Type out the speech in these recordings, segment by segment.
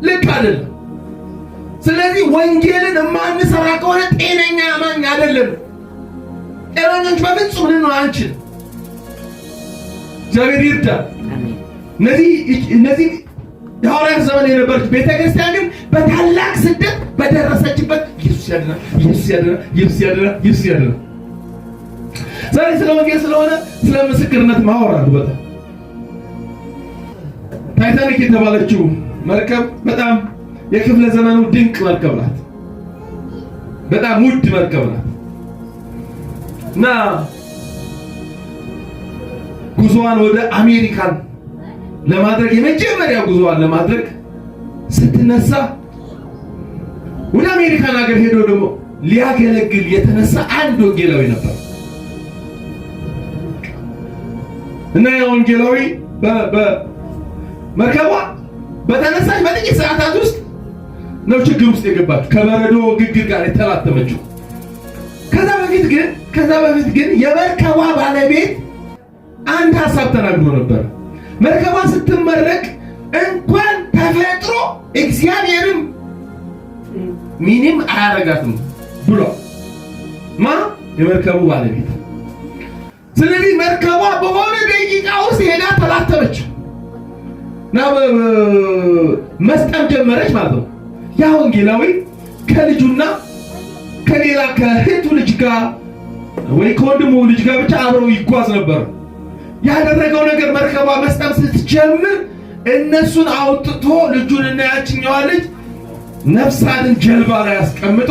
ልክ አይደለም። ስለዚህ ወንጌልን የማንሰራ ከሆነ ጤነኛ አማኝ አይደለም። ጤነኞች በፍጹም ልንሆን አንችልም። እግዚአብሔር ይርዳል። እነዚህ የሐዋርያት ዘመን የነበረች ቤተክርስቲያን ግን በታላቅ ስደት በደረሰችበት ኢየሱስ ያድናል፣ ኢየሱስ ያድናል፣ ኢየሱስ ያድናል፣ ኢየሱስ ያድናል። ዛሬ ስለ ወንጌል ስለሆነ ስለ ምስክርነት ማወራሉ። በጣም ታይታኒክ የተባለችው መርከብ በጣም የክፍለ ዘመኑ ድንቅ መርከብ ናት። በጣም ውድ መርከብ ናት እና ጉዞዋን ወደ አሜሪካን ለማድረግ የመጀመሪያ ጉዞዋን ለማድረግ ስትነሳ ወደ አሜሪካን ሀገር ሄዶ ደግሞ ሊያገለግል የተነሳ አንድ ወንጌላዊ ነበር እና ያ ወንጌላዊ በመርከቧ በተነሳች በጥቂት ሰዓታት ውስጥ ነው ችግር ውስጥ የገባችው፣ ከበረዶ ግግር ጋር የተላተመችው። ከዛ በፊት ግን የመርከቧ ባለቤት አንድ ሐሳብ ተናግሮ ነበር። መርከቧ ስትመረቅ እንኳን ተፈጥሮ እግዚአብሔርም ምንም አያረጋትም ብሎ የመርከቡ ባለቤት። ስለዚህ መርከቧ በሆነ ደቂቃ ውስጥ ሄዳ ተላተመች እና መስጠም ጀመረች ማለት ነው። ያ ወንጌላዊ ከልጁና ከሌላ ከእህቱ ልጅ ጋር ወይ ከወንድሙ ልጅ ጋር ብቻ አብረው ይጓዝ ነበር። ያደረገው ነገር መርከቧ መስጠም ስትጀምር እነሱን አውጥቶ ልጁንና ያችኛዋ ልጅ ነፍስ አድን ጀልባ ላይ አስቀምጦ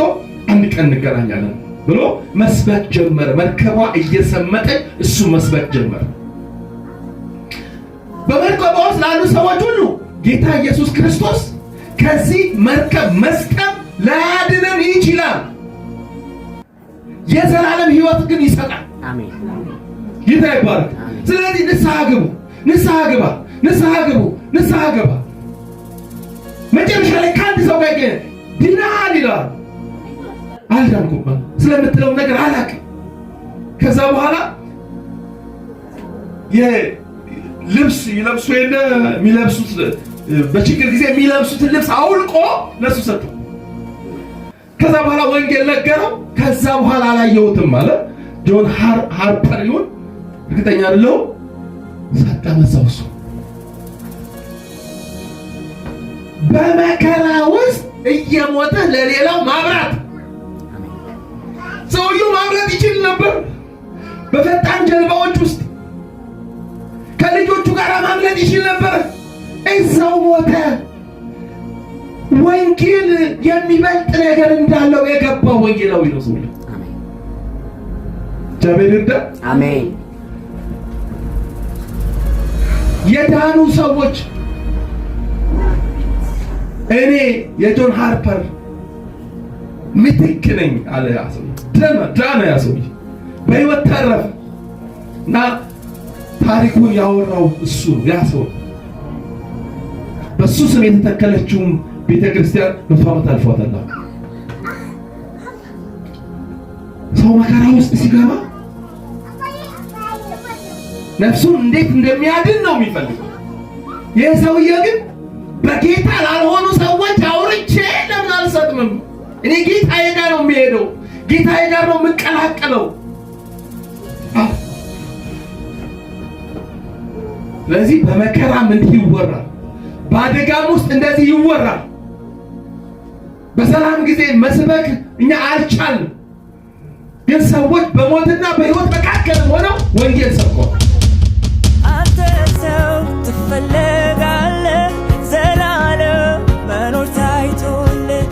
አንድ ቀን እንገናኛለን ብሎ መስበክ ጀመረ። መርከቧ እየሰመጠች እሱ መስበክ ጀመረ። በመርከቧ ውስጥ ላሉ ሰዎች ሁሉ ጌታ ኢየሱስ ክርስቶስ ከዚህ መርከብ መስጠም ላያድነን ይችላል፣ የዘላለም ሕይወት ግን ይሰጣል። አሜን። ጌታ ይባረክ። ስለዚህ ንስሐ ግቡ፣ ንስሐ ግባ፣ ንስሐ ግቡ፣ ንስሐ ግባ። መጨረሻ ላይ ከአንድ ሰው ጋር ድናል ይላል። አልዳንኩም ስለምትለው ነገር አላውቅም። ከዛ በኋላ የልብስ ይለብሱ የለ የሚለብሱት በችግር ጊዜ የሚለብሱትን ልብስ አውልቆ ለሱ ሰጠው። ከዛ በኋላ ወንጌል ነገረው። ከዛ በኋላ አላየሁትም ማለት ጆን ሃርፐር ይሁን እርግጠኛ አይደለሁም። ሳጣመሰው እሱ በመከራ ውስጥ እየሞተ ለሌላው ማብራት። ሰውየው ማብራት ይችል ነበር። በፈጣን ጀልባዎች ውስጥ ከልጆቹ ጋር ማምለጥ ይችል ነበር። እዛው ሞተ። ወንጌል የሚበልጥ ነገር እንዳለው የገባው ወንጌላዊ ነው ሰውየው። እግዚአብሔር ይርዳ። አሜን። የዳኑ ሰዎች እኔ የጆን ሃርፐር ምትክ ነኝ አለ። ያ ሰው ዳነ። ያ ሰው በሕይወት ተረፈ እና ታሪኩን ያወራው እሱ ያ ሰው በሱ ስም የተተከለችውን ቤተክርስቲያን 100 ዓመት አልፏታል። ሰው መከራ ውስጥ ሲገባ ነፍሱን እንዴት እንደሚያድን ነው የሚፈልገው። ይህ ሰውዬ ግን በጌታ ላልሆኑ ሰዎች አውርቼ ለምን አልሰጥምም? እኔ ጌታዬ ጋር ነው የሚሄደው፣ ጌታዬ ጋር ነው የምቀላቀለው። ስለዚህ በመከራም እንዲህ ይወራል፣ በአደጋም ውስጥ እንደዚህ ይወራል። በሰላም ጊዜ መስበክ እኛ አልቻልንም፣ ግን ሰዎች በሞትና በሕይወት መካከል ሆነው ወንጌል ሰብከዋል። አንተ ሰው ትፈለጋለህ፣ ዘላለም መኖር ታይቶልህ።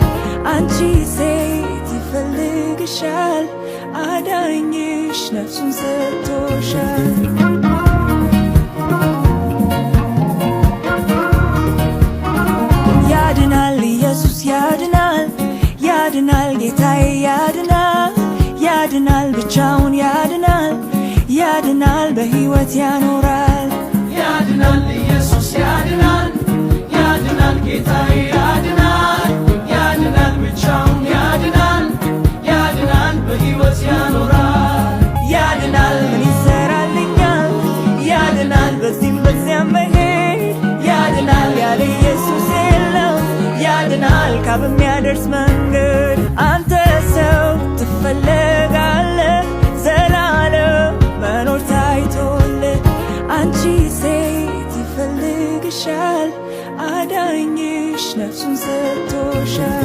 አንቺ ሴት ይፈልግሻል፣ አዳኝሽ ነፍሱን ሰጥቶሻል። ያድናል ኢየሱስ ያድናል፣ ያድናል ጌታዬ ያድናል፣ ያድናል ብቻውን ያድናል፣ ያድናል በሕይወት ያኖራል። ያድናል ኢየሱስ ያድናል፣ ያድናል ጌታዬ ያድናል፣ ያድናል ብቻውን ያድናል፣ ያድናል በሕይወት ያኖራል። ያድናል ምን ይሰራልኛል? ያድናል በዚህም በዚያም መሄድ ያድናል፣ ያለ ኢየሱስ የለም በሚያደርስ መንገድ አንተ ሰው ትፈለጋለህ ዘላለም መኖር ታይቶልህ አንቺ ሴት ይፈልግሻል አዳኝሽ ነፍሱን ሰጥቶሻል